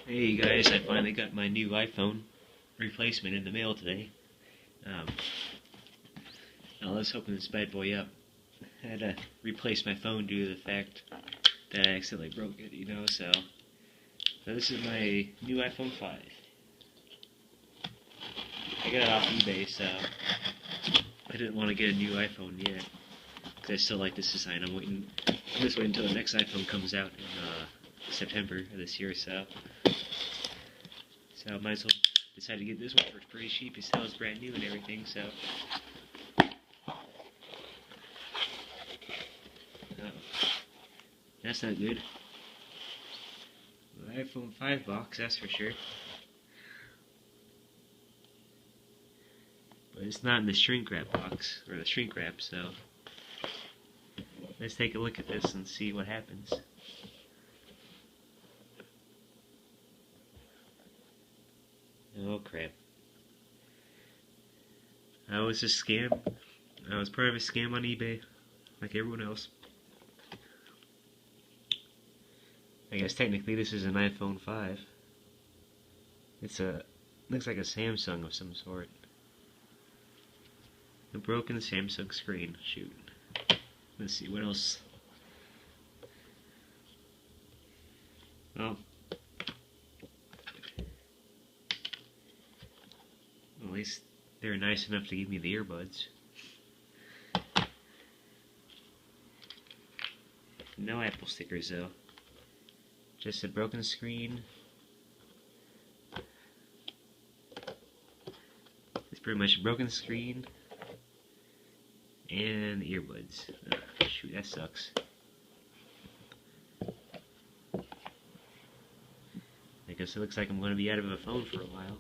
Hey guys, I finally got my new iPhone replacement in the mail today. I was hoping this bad boy up. I had to replace my phone due to the fact that I accidentally broke it, so this is my new iPhone 5. I got it off eBay, so I didn't want to get a new iPhone yet, because I still like this design. I'm just waiting until the next iPhone comes out in September of this year, so I might as well decide to get this one for pretty cheap. It still is brand new and everything, so. That's not good. The iPhone 5 box, that's for sure. But it's not in the shrink wrap box, or the shrink wrap, so. Let's take a look at this and see what happens. Oh crap. That was a scam. I was part of a scam on eBay, like everyone else. I guess technically this is an iPhone 5. Looks like a Samsung of some sort. A broken Samsung screen. Shoot. Let's see, what else? Oh. At least they were nice enough to give me the earbuds. No Apple stickers though. Just a broken screen. It's pretty much a broken screen and the earbuds. Shoot, that sucks. I guess it looks like I'm going to be out of a phone for a while.